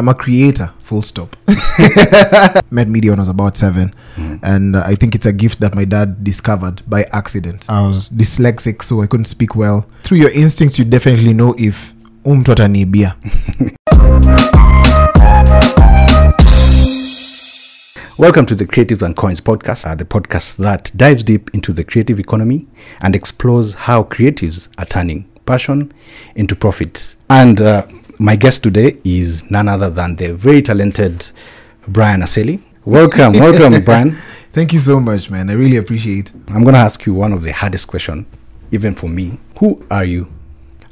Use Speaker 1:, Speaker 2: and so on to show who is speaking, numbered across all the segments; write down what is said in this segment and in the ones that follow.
Speaker 1: I'm a creator, full stop. Met media when I was about 7. And I think it's a gift that my dad discovered by accident. I was dyslexic, so I couldn't speak well. Through your instincts, you definitely know if mtu ataniibia.
Speaker 2: Welcome to the Creatives and Coins podcast, the podcast that dives deep into the creative economy and explores how creatives are turning passion into profits. And my guest today is none other than the very talented Brian Aseli. Welcome, Brian.
Speaker 1: Thank you so much, man. I really appreciate it.
Speaker 2: I'm going to ask you one of the hardest questions, even for me. Who are you?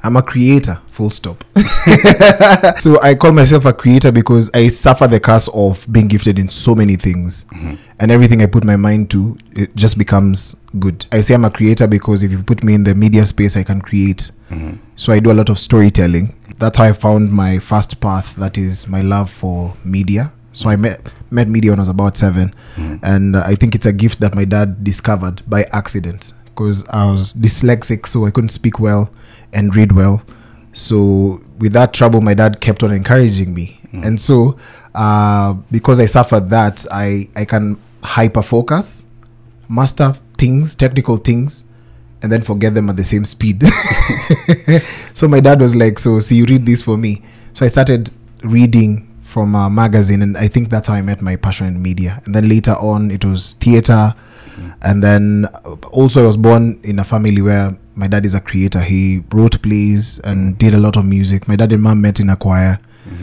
Speaker 1: I'm a creator, full stop. So I call myself a creator because I suffer the curse of being gifted in so many things. And everything I put my mind to, it just becomes good. I say I'm a creator because if you put me in the media space, I can create. So I do a lot of storytelling. That's how I found my first path, that is my love for media. So I met media when I was about 7. And I think it's a gift that my dad discovered by accident, because I was dyslexic, so I couldn't speak well and read well. So with that trouble, my dad kept on encouraging me. And so because I suffered that, I can hyper focus, master things, technical things, and then forget them at the same speed. So my dad was like, so see, you read this for me. So I started reading from a magazine, and I think that's how I met my passion in media. And then later on it was theater. And then also I was born in a family where my dad is a creator. He wrote plays and did a lot of music. My dad and mom met in a choir.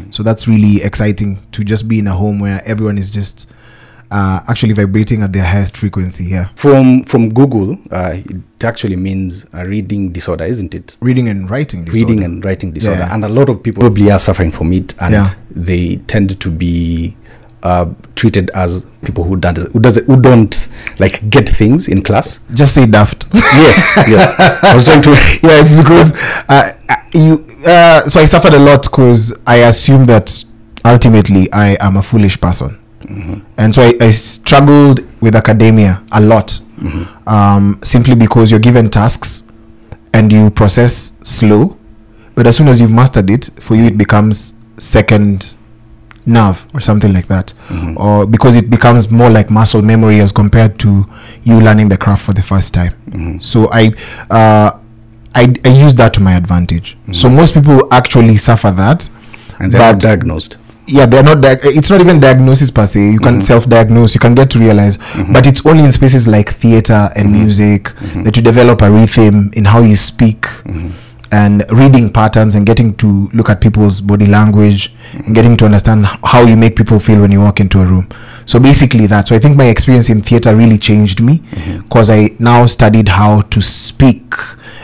Speaker 1: So that's really exciting to just be in a home where everyone is just actually vibrating at their highest frequency. Yeah. From
Speaker 2: Google, it actually means a reading disorder, isn't it?
Speaker 1: Reading and writing disorder.
Speaker 2: Reading and writing disorder. Yeah. And a lot of people probably are suffering from it, and they tend to be treated as people who don't like get things in class.
Speaker 1: Just say daft.
Speaker 2: Yes. I was trying to.
Speaker 1: Yeah, it's because so I suffered a lot because I assumed that ultimately I am a foolish person. And so I struggled with academia a lot, simply because you're given tasks and you process slow, but as soon as you've mastered it, for you it becomes second nerve or something like that, or because it becomes more like muscle memory as compared to you learning the craft for the first time. So I use that to my advantage. So most people actually suffer that,
Speaker 2: and they're not diagnosed.
Speaker 1: Yeah, they're not. It's not even diagnosis per se. You can self-diagnose. You can get to realize, but it's only in spaces like theater and music that you develop a rhythm in how you speak. And reading patterns and getting to look at people's body language and getting to understand how you make people feel when you walk into a room. So basically that. So I think my experience in theater really changed me, because I now studied how to speak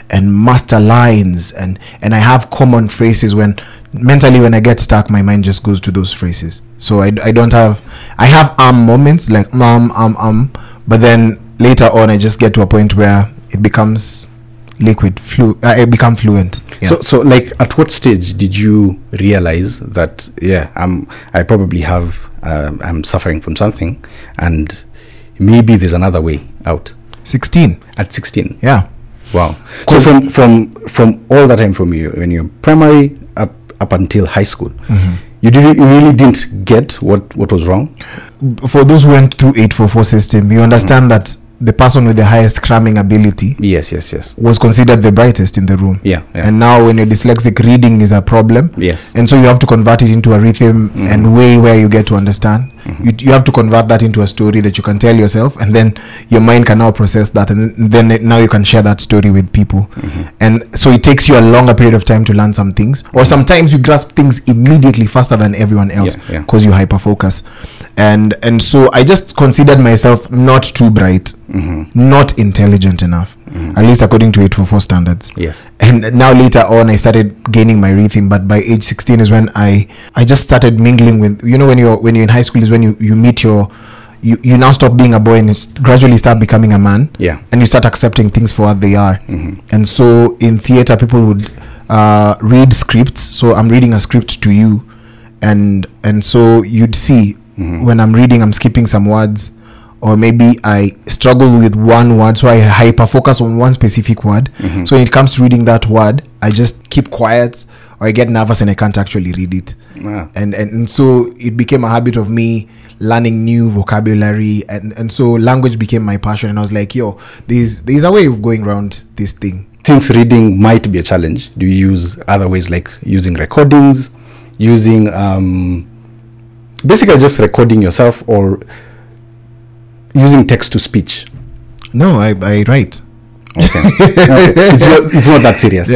Speaker 1: and master lines, and I have common phrases when I get stuck, my mind just goes to those phrases. So I have moments like but then later on I just get to a point where it becomes liquid, I become fluent. Yeah.
Speaker 2: So like at what stage did you realize that I probably have I'm suffering from something and maybe there's another way out?
Speaker 1: 16.
Speaker 2: At 16.
Speaker 1: Yeah.
Speaker 2: Wow. So from all that time, from you when you're primary up until high school, you really didn't get what was wrong?
Speaker 1: For those who went through 844 system, you understand that the person with the highest cramming ability
Speaker 2: yes
Speaker 1: was considered the brightest in the room.
Speaker 2: Yeah.
Speaker 1: And now when you're dyslexic, reading is a problem.
Speaker 2: Yes.
Speaker 1: And so you have to convert it into a rhythm and way where you get to understand. You have to convert that into a story that you can tell yourself, and then your mind can now process that, and then now you can share that story with people. And so it takes you a longer period of time to learn some things, or sometimes you grasp things immediately faster than everyone else because you hyper focus. And so I just considered myself not too bright, not intelligent enough, at least according to 844 standards.
Speaker 2: Yes. And
Speaker 1: now later on I started gaining my rhythm, but by age 16 is when I just started mingling with, when you're in high school is when you meet you now stop being a boy and gradually start becoming a man.
Speaker 2: Yeah.
Speaker 1: And you start accepting things for what they are. And so in theater people would read scripts. So I'm reading a script to you, and so you'd see when I'm reading, I'm skipping some words, or maybe I struggle with one word, so I hyper focus on one specific word. So when it comes to reading that word, I just keep quiet, or I get nervous and I can't actually read it. And so it became a habit of me learning new vocabulary, and so language became my passion. And I was like, yo, there's a way of going around this thing.
Speaker 2: Since reading might be a challenge, do you use other ways like using recordings, using basically just recording yourself, or using text to speech?
Speaker 1: No, I write.
Speaker 2: Okay. It's not that serious.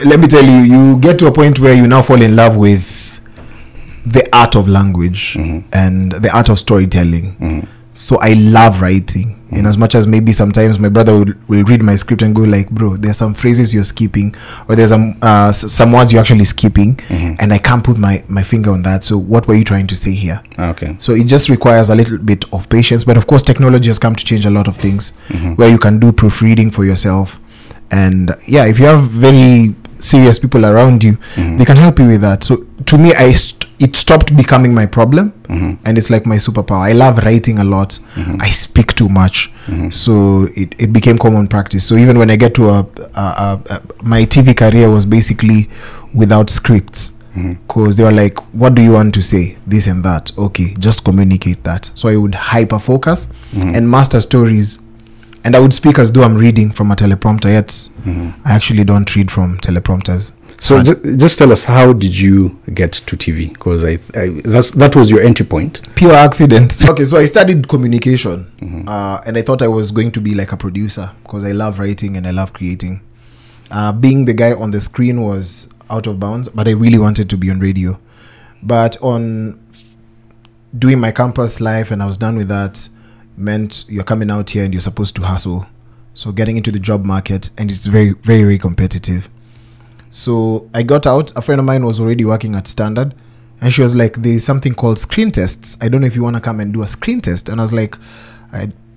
Speaker 1: Let me tell you, you get to a point where you now fall in love with the art of language and the art of storytelling. So I love writing, in as much as maybe sometimes my brother will read my script and go like, bro, there's some phrases you're skipping, or there's some words you're actually skipping, and I can't put my finger on that. So what were you trying to say here?
Speaker 2: Okay.
Speaker 1: So it just requires a little bit of patience. But of course, technology has come to change a lot of things, where you can do proofreading for yourself. And yeah, if you have very serious people around you, they can help you with that. So to me, it stopped becoming my problem, and it's like my superpower. I love writing a lot. I speak too much, so it became common practice. So even when I get to my TV career was basically without scripts, because they were like, what do you want to say, this and that? Okay, just communicate that. So I would hyper focus and master stories, and I would speak as though I'm reading from a teleprompter, yet I actually don't read from teleprompters.
Speaker 2: So just tell us, how did you get to TV? Because that was your entry point.
Speaker 1: Pure accident. Okay, so I studied communication, and I thought I was going to be like a producer, because I love writing and I love creating. Being the guy on the screen was out of bounds, but I really wanted to be on radio. But on doing my campus life, and I was done with that, meant you're coming out here and you're supposed to hustle. So getting into the job market, and it's very, very, very competitive. So I got out. A friend of mine was already working at Standard, and she was like, there's something called screen tests. I don't know if you want to come and do a screen test. And I was like,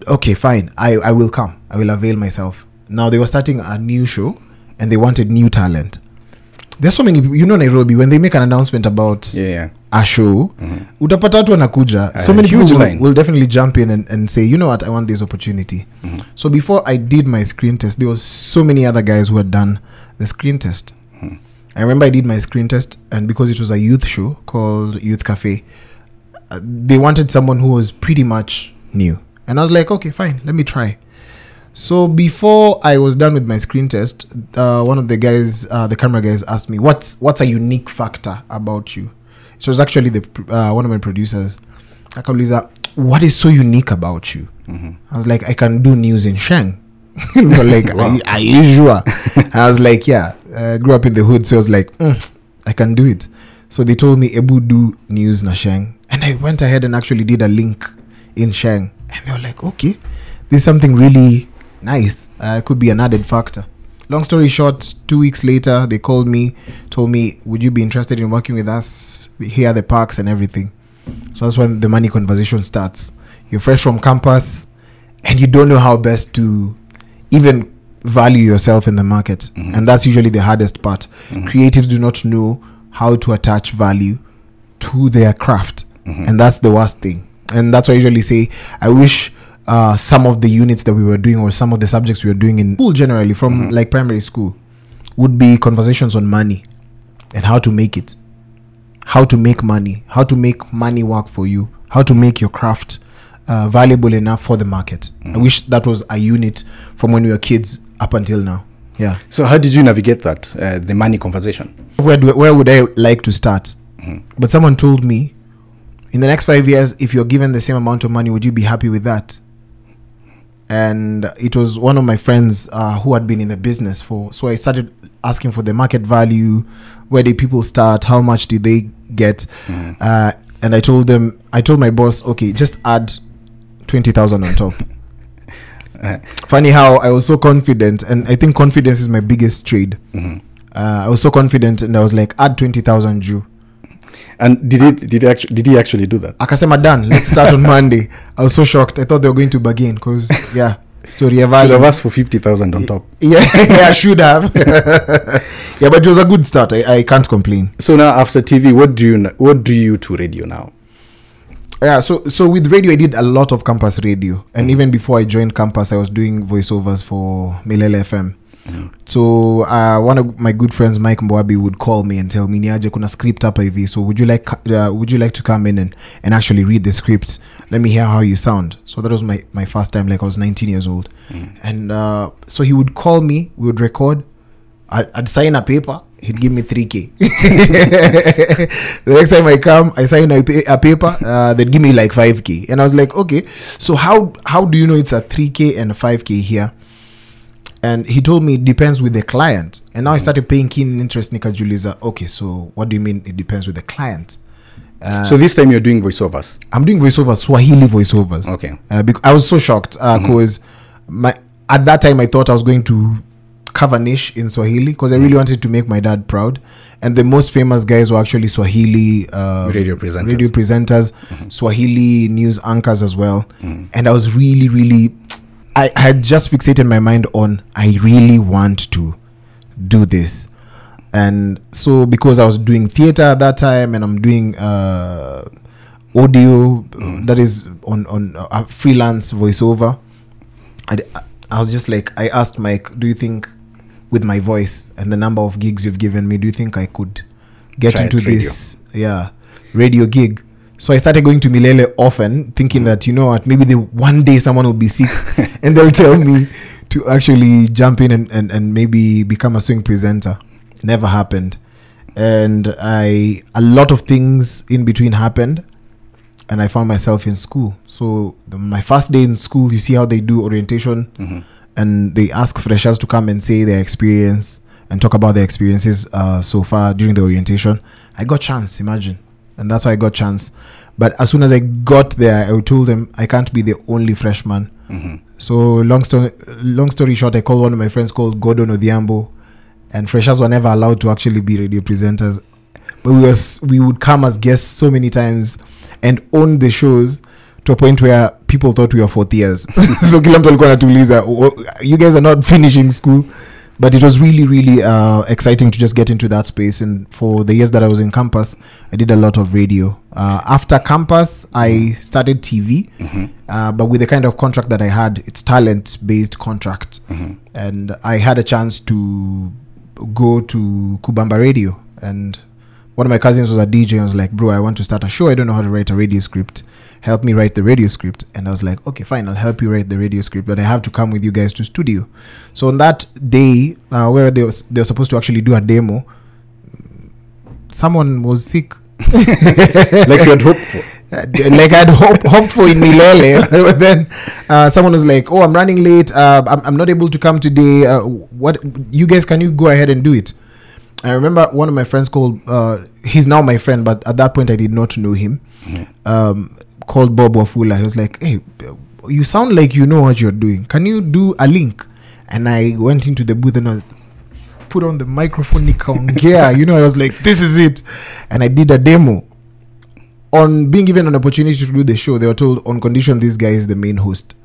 Speaker 1: okay, fine. I will come. I will avail myself. Now they were starting a new show, and they wanted new talent. There's so many people, Nairobi, when they make an announcement about a show, utapata watu wanakuja. So many people will definitely jump in and say, you know what, I want this opportunity. So before I did my screen test, there was so many other guys who had done the screen test. I remember I did my screen test, and because it was a youth show called Youth Cafe, they wanted someone who was pretty much new. And I was like, okay, fine, let me try. So before I was done with my screen test, one of the guys, the camera guys, asked me, what's a unique factor about you? So it was actually one of my producers. Akauliza, what is so unique about you? I was like, I can do news in Sheng. Like, wow. Are you sure? I was like, yeah. I grew up in the hood, so I was like, I can do it. So they told me, Ebu, do news na Sheng. And I went ahead and actually did a link in Sheng. And they were like, okay, this is something really nice. Could be an added factor. Long story short, 2 weeks later, they called me, told me, would you be interested in working with us? Here are the parks and everything. So that's when the money conversation starts. You're fresh from campus, and you don't know how best to even value yourself in the market. And that's usually the hardest part. Creatives do not know how to attach value to their craft. And that's the worst thing. And that's why I usually say, I wish some of the units that we were doing, or some of the subjects we were doing in school generally, from like primary school, would be conversations on money and how to make it, how to make money, how to make money work for you, how to make your craft valuable enough for the market. I wish that was a unit from when we were kids up until now. Yeah.
Speaker 2: So how did you navigate that, the money conversation?
Speaker 1: Where would I like to start? But someone told me, in the next 5 years, if you're given the same amount of money, would you be happy with that? And it was one of my friends who had been in the business so I started asking for the market value. Where did people start? How much did they get? And I told my boss, okay, just add 20,000 on top. Funny how I was so confident, and I think confidence is my biggest trade. I was so confident, and I was like, add 20,000 Jew.
Speaker 2: And did he actually do that?
Speaker 1: Akasema, done. Let's start on Monday. I was so shocked. I thought they were going to bargain, because story of
Speaker 2: should have asked for 50,000 on top.
Speaker 1: Yeah, I should have. Yeah, but it was a good start. I can't complain.
Speaker 2: So now after TV, what do you to radio now?
Speaker 1: Yeah, so with radio, I did a lot of campus radio, and even before I joined campus, I was doing voiceovers for Milele FM. So one of my good friends, Mike Mboabi, would call me and tell me, Niaje, kuna script hapa hivi, so would you like to come in and actually read the script? Let me hear how you sound. So that was my first time, like I was 19 years old. And so he would call me, we would record, I'd sign a paper, he'd give me 3K. The next time I come, I sign a paper, they'd give me like 5K. And I was like, okay, so how do you know it's a 3K and a 5K here? And he told me it depends with the client. And now I started paying keen interest. Nikajuliza, okay, so what do you mean it depends with the client?
Speaker 2: So this time you're doing voiceovers?
Speaker 1: I'm doing voiceovers, Swahili voiceovers.
Speaker 2: Okay.
Speaker 1: Because I was so shocked because at that time I thought I was going to cover niche in Swahili because I really wanted to make my dad proud. And the most famous guys were actually Swahili
Speaker 2: radio
Speaker 1: presenters, Swahili news anchors as well. And I was really I had just fixated my mind on I really want to do this. And so because I was doing theater at that time and I'm doing audio that is on a freelance voiceover, I was just like, I asked Mike, do you think with my voice and the number of gigs you've given me, do you think I could get into this radio gig? So I started going to Milele often, thinking that, you know what, maybe one day someone will be sick and they'll tell me to actually jump in and maybe become a swing presenter. Never happened. And a lot of things in between happened and I found myself in school. So my first day in school, you see how they do orientation and they ask freshers to come and say their experience and talk about their experiences so far during the orientation. I got chance, imagine. And that's why I got chance. But as soon as I got there, I told them I can't be the only freshman. So long story short, I called one of my friends called Gordon Odhiambo, and freshers were never allowed to actually be radio presenters. But we would come as guests so many times and own the shows to a point where people thought we were fourth years. So kila mtu alikuwa anatuuliza, you guys are not finishing school. But it was really exciting to just get into that space. And for the years that I was in campus, I did a lot of radio. After campus, I started TV. But with the kind of contract that I had, it's talent-based contract. And I had a chance to go to Kubamba Radio. And one of my cousins was a DJ. I was like, bro, I want to start a show. I don't know how to write a radio script. Help me write the radio script. And I was like, okay, fine, I'll help you write the radio script, but I have to come with you guys to studio. So on that day where they were supposed to actually do a demo, someone was sick.
Speaker 2: Like you had hoped for.
Speaker 1: Like I'd hoped for in Milele. But then someone was like, oh, I'm running late, I'm not able to come today. What you guys, can you go ahead and do it? I remember one of my friends called he's now my friend, but at that point I did not know him, called Bob Wafula. He was like, hey, you sound like you know what you're doing, can you do a link? And I went into the booth and I was put on the microphone, you know, I was like, this is it. And I did a demo. On being given an opportunity to do the show, they were told on condition this guy is the main host.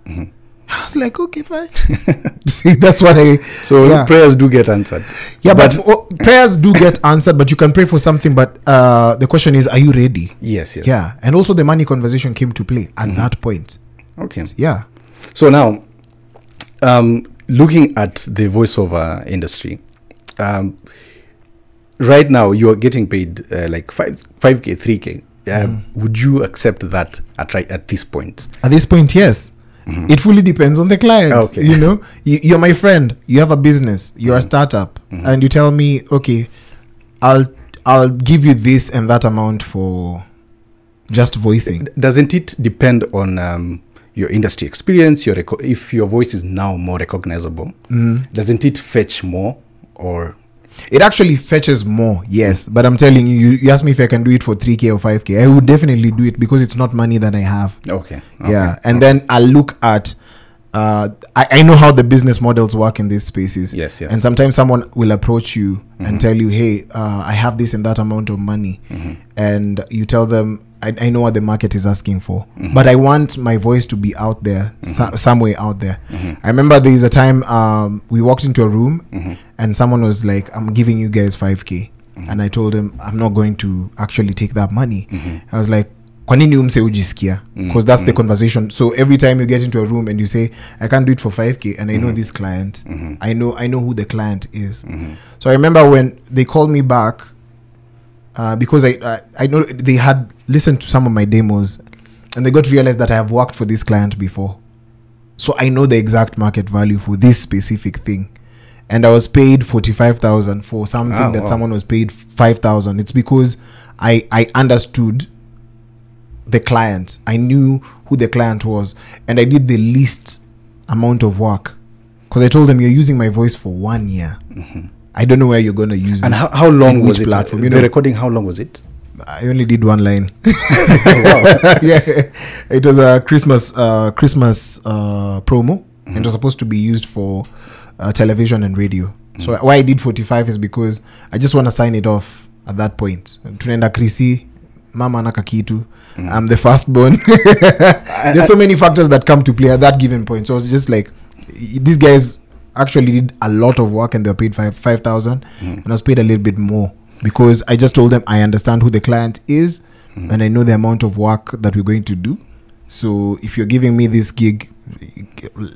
Speaker 1: I was like, okay, fine. That's what
Speaker 2: prayers do get answered.
Speaker 1: Yeah, but prayers do get answered, but you can pray for something. But the question is, are you ready?
Speaker 2: Yes.
Speaker 1: Yeah, and also the money conversation came to play at that point.
Speaker 2: Okay.
Speaker 1: Yeah.
Speaker 2: So now, looking at the voiceover industry, right now you are getting paid like 5K, 3K. Would you accept that at this point? At
Speaker 1: this point, yes. It fully depends on the client.
Speaker 2: Okay.
Speaker 1: You know, you're my friend, you have a business, you're a startup, and you tell me, okay, I'll give you this and that amount for just voicing.
Speaker 2: Doesn't it depend on your industry experience, if your voice is now more recognizable? Doesn't it fetch more? Or
Speaker 1: it actually fetches more, yes. But I'm telling you asked me if I can do it for 3K or 5K. I would definitely do it because it's not money that I have.
Speaker 2: Okay.
Speaker 1: Yeah. And then I'll look at I know how the business models work in these spaces.
Speaker 2: Yes.
Speaker 1: And sometimes someone will approach you and tell you, hey, I have this and that amount of money. And you tell them, I know what the market is asking for, but I want my voice to be out there, somewhere out there. I remember there is a time we walked into a room and someone was like, I'm giving you guys 5K. And I told him, I'm not going to actually take that money. I was like, kwa nini umse ujisikia? Because that's the conversation. So every time you get into a room and you say, I can't do it for 5K, and I know this client, I know who the client is. So I remember when they called me back, because I know they had listened to some of my demos, and they got to realize that I have worked for this client before. So I know the exact market value for this specific thing. And I was paid 45,000 for something that someone was paid 5,000. It's because I understood the client. I knew who the client was, and I did the least amount of work, because I told them, you're using my voice for 1 year. I don't know where you're going to use it.
Speaker 2: And how long was it?
Speaker 1: Platform,
Speaker 2: the recording, how long was it?
Speaker 1: I only did one line.
Speaker 2: Wow.
Speaker 1: Yeah, it was a Christmas promo. It was supposed to be used for television and radio. So why I did 45 is because I just want to sign it off at that point. Tunaenda Krisi, mama anaka kitu. I'm the firstborn. There's so many factors that come to play at that given point. So it's just like, these guys actually did a lot of work and they were paid 5,000, and I was paid a little bit more because I just told them I understand who the client is and I know the amount of work that we're going to do. So if you're giving me this gig,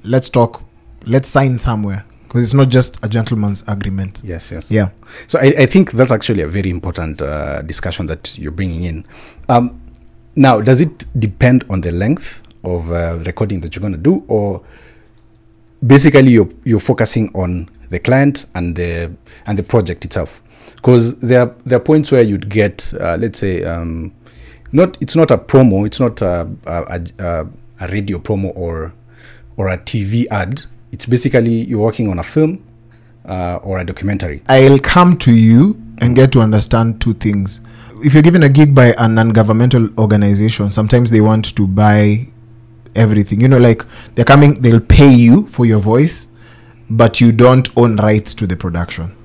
Speaker 1: let's talk, let's sign somewhere, because it's not just a gentleman's agreement.
Speaker 2: Yes.
Speaker 1: Yeah.
Speaker 2: So I think that's actually a very important discussion that you're bringing in. Now, does it depend on the length of recording that you're going to do, or basically you're focusing on the client and the project itself? Because there are points where you'd get, let's say, it's not a promo, it's not a radio promo or a TV ad. It's basically you're working on a film or a documentary.
Speaker 1: I'll come to you and get to understand two things. If you're given a gig by a non-governmental organization, sometimes they want to buy everything. You know, like they're coming, they'll pay you for your voice, but you don't own rights to the production.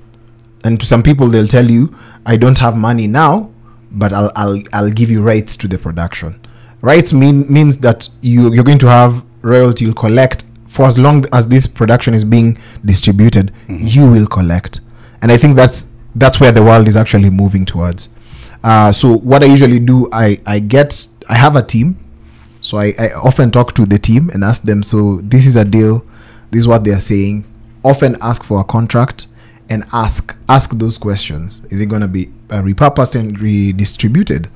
Speaker 1: And to some people, they'll tell you, I don't have money now, but I'll give you rights to the production. Rights means that you're going to have royalty, you'll collect for as long as this production is being distributed. You will collect. And I think that's where the world is actually moving towards. So what I usually do, I have a team. So I often talk to the team and ask them, so this is a deal, this is what they are saying. Often ask for a contract and ask those questions. Is it going to be repurposed and redistributed?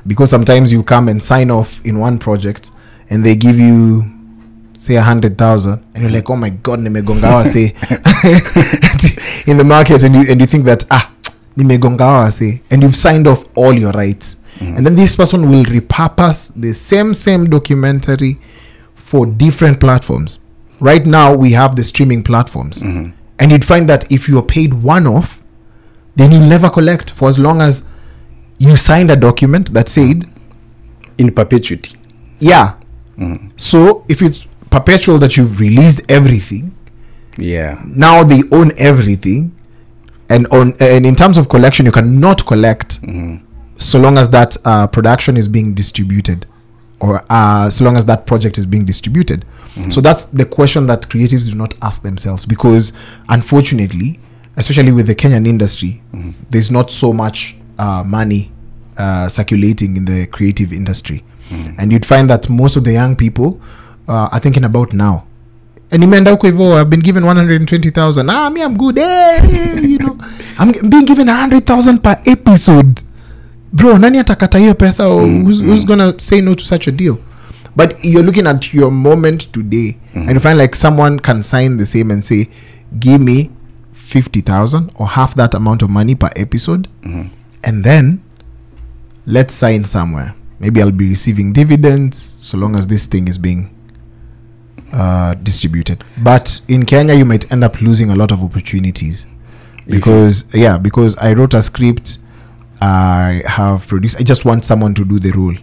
Speaker 1: Because sometimes you come and sign off in one project and they give you, say, 100,000, and you're like, oh my God, nimegongawa say in the market, and you think that nimegongawa say, and you've signed off all your rights. And then this person will repurpose the same documentary for different platforms. Right now we have the streaming platforms, and you'd find that if you're paid one-off, then you'll never collect for as long as you signed a document that said
Speaker 2: in perpetuity.
Speaker 1: Yeah. So if it's perpetual that you've released everything, now they own everything, and in terms of collection, you cannot collect so long as that production is being distributed, or so long as that project is being distributed. So that's the question that creatives do not ask themselves, because unfortunately, especially with the Kenyan industry, there's not so much money circulating in the creative industry. And you'd find that most of the young people are thinking about now. And I've been given 120,000. Me, I'm good. You know, I'm being given 100,000 per episode. Bro, nani atakata hiyo pesa? Who's gonna say no to such a deal? But you're looking at your moment today, and you find like someone can sign the same and say, give me 50,000 or half that amount of money per episode, and then let's sign somewhere. Maybe I'll be receiving dividends so long as this thing is being distributed. But in Kenya, you might end up losing a lot of opportunities because I wrote a script, I have produced, I just want someone to do the role.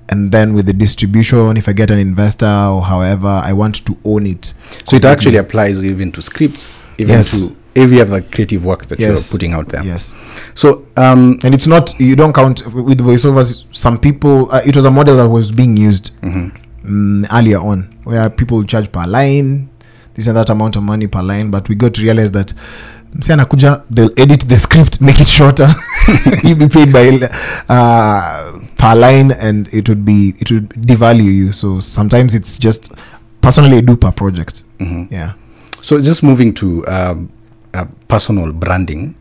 Speaker 1: And then with the distribution, if I get an investor or however, I want to own it.
Speaker 2: So it actually applies even to scripts, even to every other creative work that you're putting out there.
Speaker 1: Yes.
Speaker 2: So
Speaker 1: and it's not, you don't count with voiceovers. Some people, it was a model that was being used earlier on, where people charge per line, this and that amount of money per line. But we got to realize that they'll edit the script, make it shorter. You'll be paid by per line, and it would devalue you. So sometimes it's just personally I do per project. Yeah.
Speaker 2: So just moving to personal branding.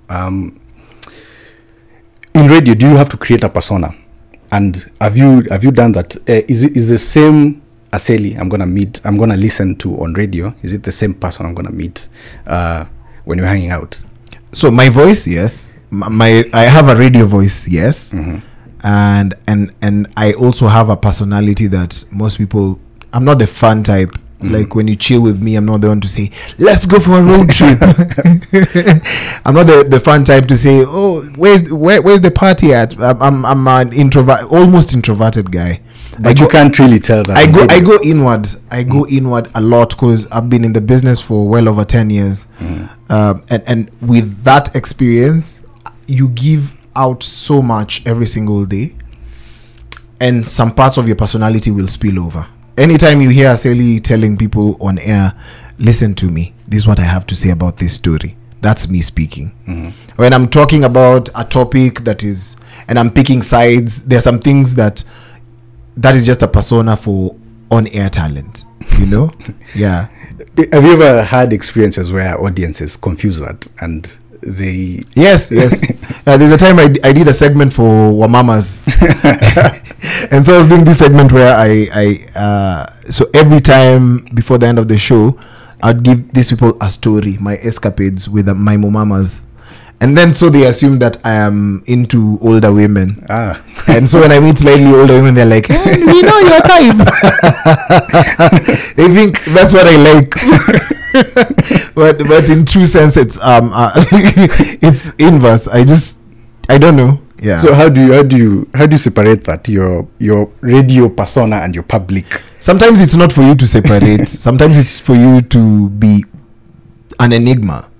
Speaker 2: In radio, do you have to create a persona? And have you done that? Is the same Aseli I'm gonna listen to on radio? Is it the same person I'm gonna meet when you're hanging out?
Speaker 1: So my voice, yes. I have a radio voice, yes. And I also have a personality that most people. I'm not the fun type. Like when you chill with me, I'm not the one to say, let's go for a road trip. I'm not the fun type to say, oh, where's the party at? I'm an almost introverted guy.
Speaker 2: But you can't really tell that.
Speaker 1: I go inward. I go inward a lot because I've been in the business for well over 10 years. And with that experience, you give out so much every single day. And some parts of your personality will spill over. Anytime you hear Aseli telling people on air, listen to me, this is what I have to say about this story. That's me speaking. When I'm talking about a topic and I'm picking sides, there are some things that is just a persona for on-air talent, you know? Yeah.
Speaker 2: Have you ever had experiences where audiences confuse that and they...
Speaker 1: Yes. There's a time I did a segment for Wamamas. And so I was doing this segment where so every time before the end of the show, I'd give these people a story, my escapades with my Momamas. And then so they assume that I am into older women. And so when I meet slightly older women, they're like, hey, we know your type. They think that's what I like. but in true sense, it's it's inverse. I don't know. Yeah.
Speaker 2: So how do you separate that, your radio persona and your public?
Speaker 1: Sometimes it's not for you to separate. Sometimes it's for you to be an enigma.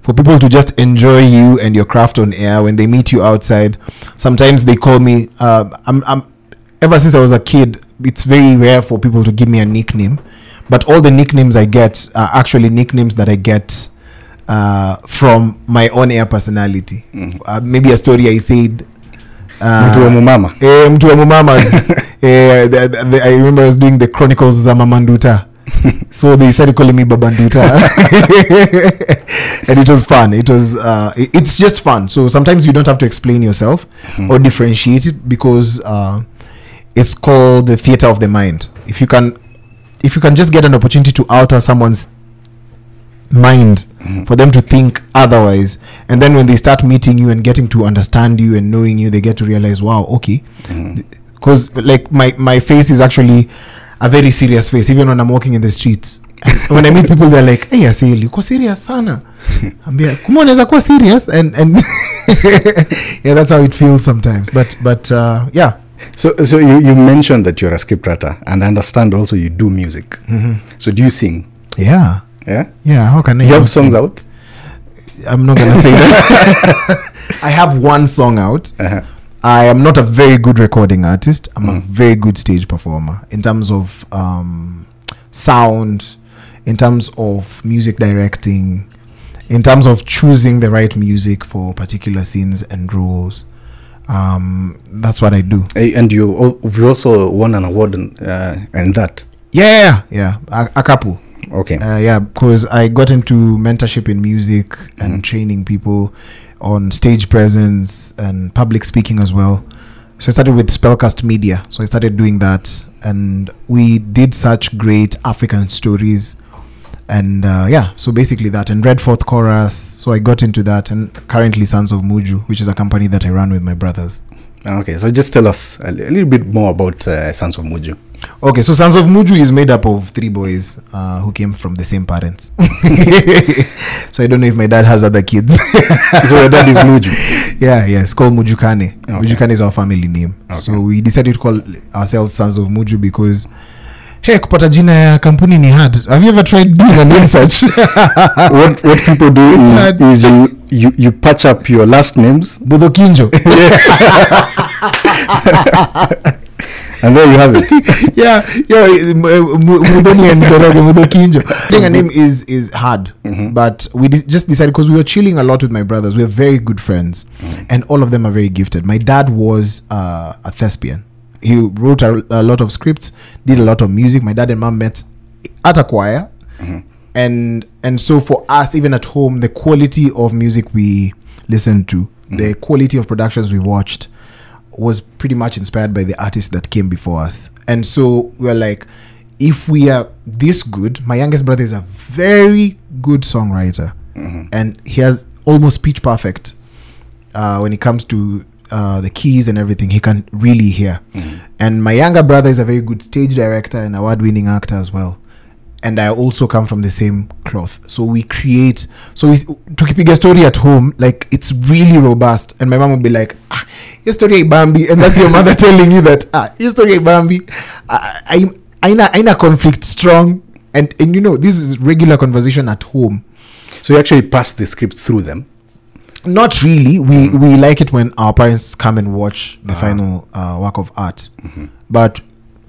Speaker 1: For people to just enjoy you and your craft on air when they meet you outside. Sometimes they call me. I'm ever since I was a kid, it's very rare for people to give me a nickname, but all the nicknames I get are actually nicknames that I get from my on-air personality. Maybe a story I said.
Speaker 2: Mtu wa mumama.
Speaker 1: Mtu wa mumama. I remember I was doing the Chronicles za Mamanduta. So they started calling me Babanduta. And it was fun. It's just fun. So sometimes you don't have to explain yourself or differentiate it because it's called the theater of the mind. If you can just get an opportunity to alter someone's mind for them to think otherwise, and then when they start meeting you and getting to understand you and knowing you, they get to realize, wow, okay, because like my face is actually a very serious face even when I'm walking in the streets. When I meet people, they're like, hey Aseli, uko serious sana. Ambia kuma unaweza kuwa serious and yeah, that's how it feels sometimes, but yeah.
Speaker 2: So you mentioned that you're a scriptwriter, and I understand also you do music. So do you sing?
Speaker 1: Yeah. How can I?
Speaker 2: You have songs out?
Speaker 1: I'm not gonna say that. I have one song out. I am not a very good recording artist. I'm a very good stage performer in terms of sound, in terms of music directing, in terms of choosing the right music for particular scenes and roles. That's what I do.
Speaker 2: And you've also won an award in that.
Speaker 1: Yeah, a couple.
Speaker 2: Okay.
Speaker 1: Because I got into mentorship in music and training people on stage presence and public speaking as well. So I started with Spellcast Media. So I started doing that, and we did such great African stories. And so basically that, and Red Fourth Chorus. So I got into that, and currently Sons of Muju, which is a company that I run with my brothers.
Speaker 2: Okay, so just tell us a little bit more about Sons of Muju.
Speaker 1: Okay, so Sons of Muju is made up of 3 boys who came from the same parents. So I don't know if my dad has other kids.
Speaker 2: So your dad is Muju?
Speaker 1: Yeah, it's called Mujukane. Okay. Mujukane is our family name.
Speaker 2: Okay.
Speaker 1: So we decided to call ourselves Sons of Muju because, hey, kupata jina ya kampuni ni hard. Have you ever tried doing a name search?
Speaker 2: What people do is you patch up your last names.
Speaker 1: Budokinjo.
Speaker 2: Yes. And there you have it.
Speaker 1: Yeah, Mudoni and Toroge Mudokinjo. Saying a name is hard, but we just decided because we were chilling a lot with my brothers. We are very good friends, and all of them are very gifted. My dad was a thespian. He wrote a lot of scripts, did a lot of music. My dad and mom met at a choir, and so for us, even at home, the quality of music we listened to, the quality of productions we watched, was pretty much inspired by the artists that came before us. And so we were like, if we are this good, my youngest brother is a very good songwriter, and he has almost pitch perfect when it comes to the keys and everything. He can really hear. And my younger brother is a very good stage director and award-winning actor as well. And I also come from the same cloth. So we create, to keep a story at home, like it's really robust. And my mom would be like, your story Bambi. And that's your mother telling you that, your story Bambi. I conflict strong. And you know, this is regular conversation at home.
Speaker 2: So you actually pass the script through them?
Speaker 1: Not really. We like it when our parents come and watch the final work of art. But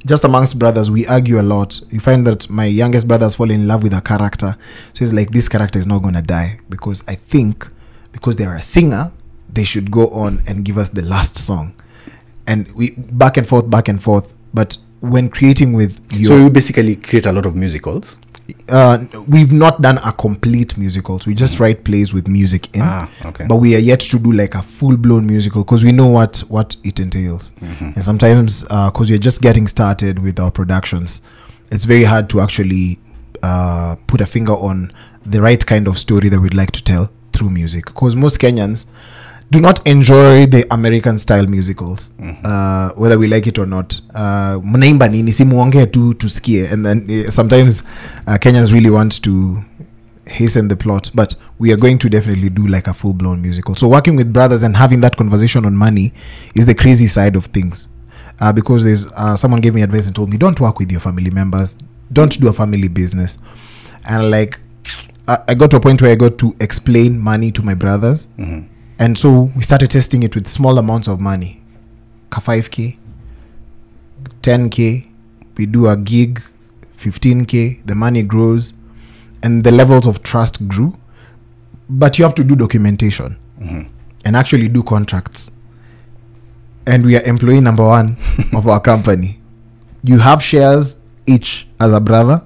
Speaker 1: just amongst brothers, we argue a lot. You find that my youngest brothers fall in love with a character. So it's like, this character is not going to die, because I think because they're a singer, they should go on and give us the last song. And we back and forth. But when creating with you,
Speaker 2: so you basically create a lot of musicals?
Speaker 1: We've not done a complete musicals. We just write plays with music in.
Speaker 2: Okay.
Speaker 1: But we are yet to do like a full-blown musical, because we know what it entails. And sometimes because we're just getting started with our productions, it's very hard to actually put a finger on the right kind of story that we'd like to tell through music, because most Kenyans do not enjoy the American style musicals, whether we like it or not. Mnaimba nini simuongee tu tusikie. And then sometimes Kenyans really want to hasten the plot, but we are going to definitely do like a full-blown musical. So working with brothers and having that conversation on money is the crazy side of things, because there's someone gave me advice and told me, don't work with your family members, don't do a family business. And like I got to a point where I got to explain money to my brothers. And so we started testing it with small amounts of money. 5K, 10K, we do a gig, 15K, the money grows, and the levels of trust grew. But you have to do documentation and actually do contracts. And we are employee number one of our company. You have shares each as a brother.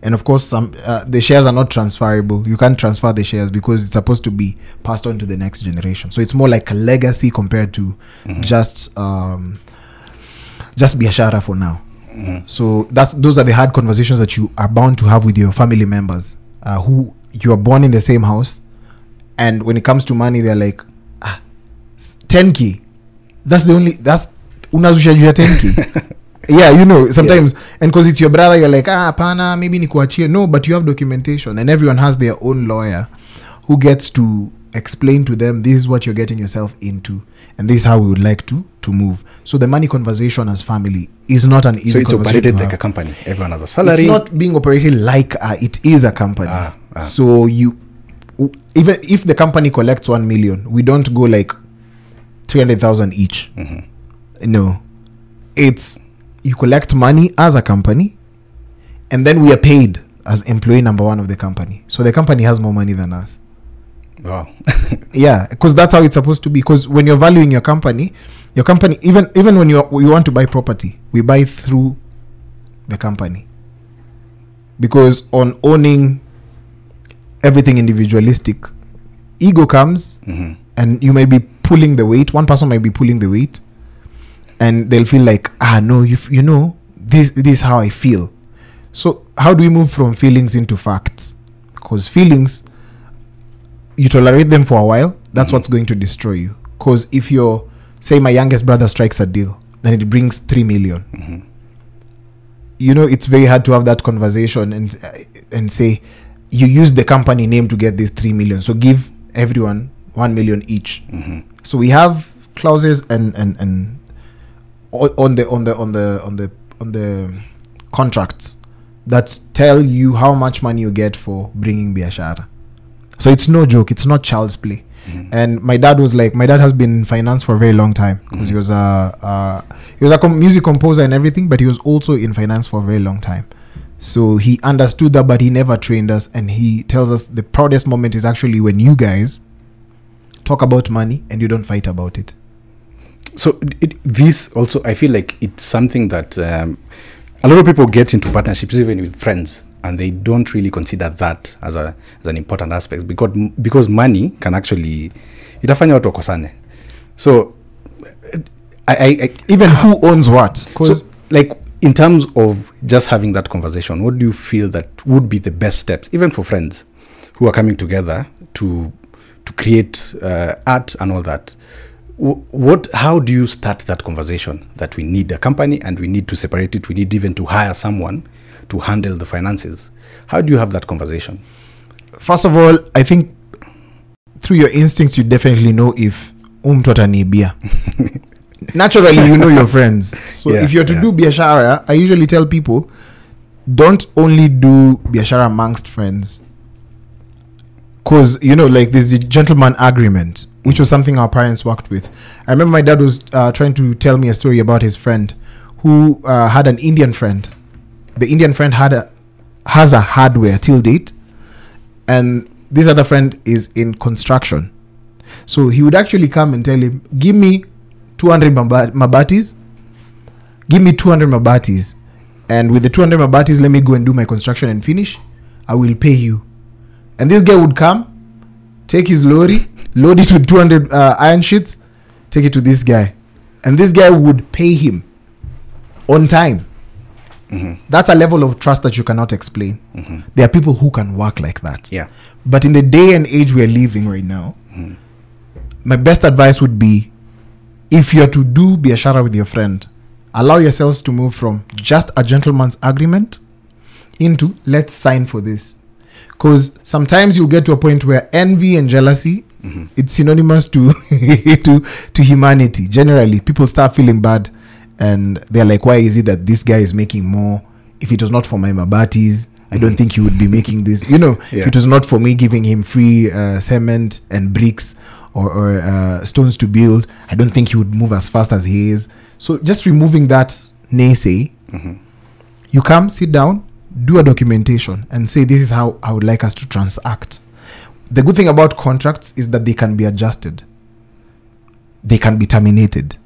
Speaker 1: And of course, the shares are not transferable. You can't transfer the shares because it's supposed to be passed on to the next generation. So it's more like a legacy compared to just biashara for now. So those are the hard conversations that you are bound to have with your family members, who you are born in the same house. And when it comes to money, they're like, 10K. That's unazusha 10K. Yeah, you know, sometimes, and because it's your brother, you're like, pana, maybe ni kuachie. No, but you have documentation, and everyone has their own lawyer who gets to explain to them, this is what you're getting yourself into, and this is how we would like to move. So the money conversation as family is not an easy conversation. So it's operated
Speaker 2: like a company. Everyone has a salary.
Speaker 1: It's not being operated like it is a company. So even if the company collects 1 million, we don't go like 300,000 each. No, it's, you collect money as a company, and then we are paid as employee number one of the company. So the company has more money than us.
Speaker 2: Wow.
Speaker 1: Yeah, because that's how it's supposed to be. Because when you're valuing your company, even when you want to buy property, we buy through the company. Because on owning everything individualistic, ego comes, and you might be pulling the weight. One person might be pulling the weight, and they'll feel like, no, you know, this is how I feel. So how do we move from feelings into facts? Because feelings, you tolerate them for a while, that's what's going to destroy you. Because if you're, say my youngest brother strikes a deal, and it brings 3 million, you know, it's very hard to have that conversation and say, you use the company name to get this 3 million, so give everyone 1 million each. So we have clauses and on the contracts that tell you how much money you get for bringing biashara. So it's no joke, it's not child's play. And my dad has been in finance for a very long time, because he was a music composer and everything, but he was also in finance for a very long time. So he understood that, but he never trained us. And he tells us the proudest moment is actually when you guys talk about money and you don't fight about it.
Speaker 2: So this also, I feel like it's something that a lot of people get into partnerships, even with friends, and they don't really consider that as an important aspect, because money can actually itafanya watu wakosane. So I
Speaker 1: even who owns what?
Speaker 2: So, like, in terms of just having that conversation, what do you feel that would be the best steps, even for friends who are coming together to create art and all that? How do you start that conversation that we need a company and we need to separate it, we need even to hire someone to handle the finances? How do you have that conversation?
Speaker 1: First of all, I think through your instincts, you definitely know if mtu atanibia. Naturally, you know your friends. So if you're to do biashara, I usually tell people, don't only do biashara amongst friends. Because, like there's a gentleman agreement, which was something our parents worked with. I remember my dad was trying to tell me a story about his friend who had an Indian friend. The Indian friend has a hardware till date, and this other friend is in construction. So he would actually come and tell him, give me 200 mabatis. Give me 200 mabatis. And with the 200 mabatis, let me go and do my construction and finish. I will pay you. And this guy would come, take his lorry, load it with 200 iron sheets, take it to this guy. And this guy would pay him on time. That's a level of trust that you cannot explain. There are people who can work like that.
Speaker 2: Yeah.
Speaker 1: But in the day and age we are living right now, my best advice would be, if you're to do biashara with your friend, allow yourselves to move from just a gentleman's agreement into let's sign for this. Because sometimes you'll get to a point where envy and jealousy, it's synonymous to to humanity. Generally, people start feeling bad, and they're like, why is it that this guy is making more? If it was not for my mabatis, I don't think he would be making this. If it was not for me giving him free cement and bricks or stones to build, I don't think he would move as fast as he is. So just removing that naysay, you come, sit down, do a documentation and say, this is how I would like us to transact. The good thing about contracts is that they can be adjusted. They can be terminated.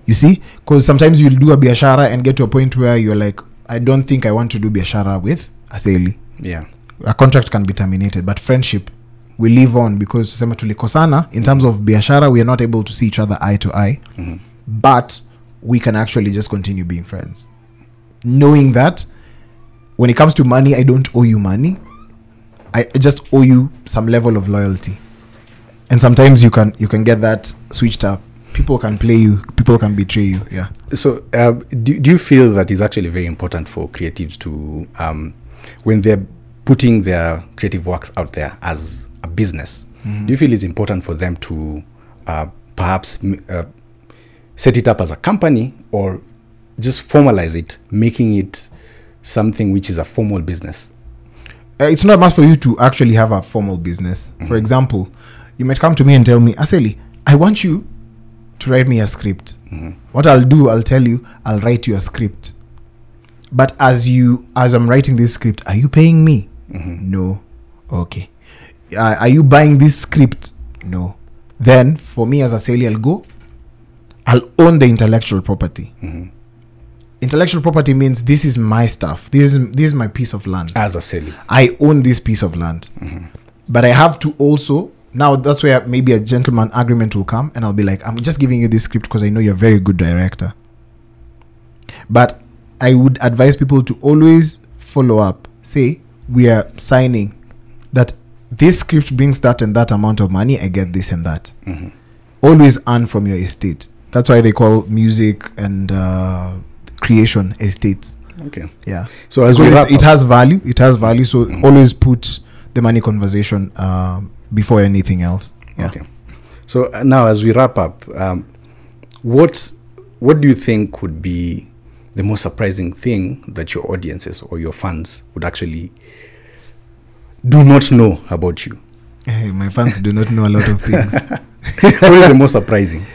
Speaker 1: You see? Because sometimes you'll do a biashara and get to a point where you're like, I don't think I want to do biashara with Aseli.
Speaker 2: Yeah.
Speaker 1: A contract can be terminated, but friendship we live on, because tuseme tulikosana in terms of biashara, we are not able to see each other eye to eye. But we can actually just continue being friends, knowing that when it comes to money, I don't owe you money. I just owe you some level of loyalty. And sometimes you can get that switched up. People can play you, people can betray you. Yeah.
Speaker 2: So do you feel that it's actually very important for creatives to when they're putting their creative works out there as a business, do you feel it's important for them to perhaps set it up as a company, or just formalize it, making it something which is a formal business?
Speaker 1: It's not much for you to actually have a formal business. For example, you might come to me and tell me, Aseli, I want you to write me a script. What I'll do, I'll tell you, I'll write you a script. But as I'm writing this script, are you paying me? No. Okay. Are you buying this script? No. Then for me as Aseli, I'll own the intellectual property. Intellectual property means this is my stuff. This is my piece of land.
Speaker 2: As Aseli,
Speaker 1: I own this piece of land. But I have to also, now that's where maybe a gentleman agreement will come, and I'll be like, I'm just giving you this script because I know you're a very good director. But I would advise people to always follow up. Say, we are signing that this script brings that and that amount of money, I get this and that. Always earn from your estate. That's why they call music and creation estates.
Speaker 2: Okay.
Speaker 1: Yeah.
Speaker 2: So as
Speaker 1: it has value. It has value. So always put the money conversation before anything else. Yeah.
Speaker 2: Okay. So now as we wrap up, what do you think would be the most surprising thing that your audiences or your fans would actually do not know about you?
Speaker 1: Hey, my fans do not know a lot of things.
Speaker 2: What is the most surprising?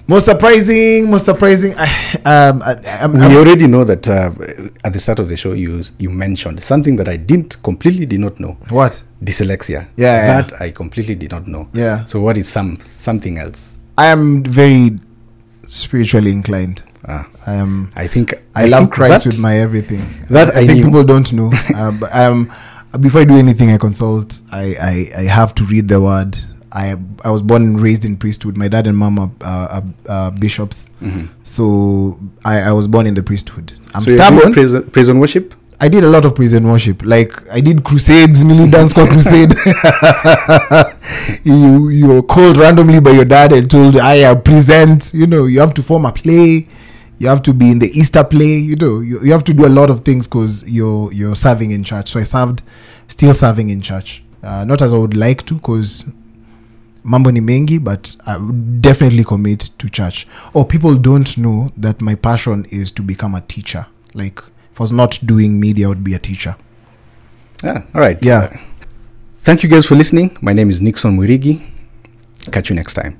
Speaker 1: Most surprising.
Speaker 2: We already know that at the start of the show you mentioned something that I completely did not know.
Speaker 1: What?
Speaker 2: Dyslexia.
Speaker 1: Yeah.
Speaker 2: That I completely did not know.
Speaker 1: Yeah.
Speaker 2: So what is something else?
Speaker 1: I am very spiritually inclined.
Speaker 2: I think
Speaker 1: I love
Speaker 2: think
Speaker 1: Christ
Speaker 2: that-
Speaker 1: with my everything.
Speaker 2: that
Speaker 1: I
Speaker 2: I
Speaker 1: think
Speaker 2: knew.
Speaker 1: people don't know. But before I do anything, I consult. I have to read the word. I was born and raised in priesthood. My dad and mom are bishops. So I was born in the priesthood. I'm
Speaker 2: So you're doing
Speaker 1: stubborn.
Speaker 2: praise and worship?
Speaker 1: I did a lot of praise and worship. Like I did crusades, nearly dance for crusade. you were called randomly by your dad and told, I present. You have to form a play. You have to be in the Easter play. You have to do a lot of things because you're serving in church. So I still serving in church. Not as I would like to, because mambo ni mengi, but I would definitely commit to church. People don't know that my passion is to become a teacher. Like, if I was not doing media, I would be a teacher.
Speaker 2: Yeah, all right.
Speaker 1: Yeah.
Speaker 2: Thank you guys for listening. My name is Nixon Mwirigi. Catch you next time.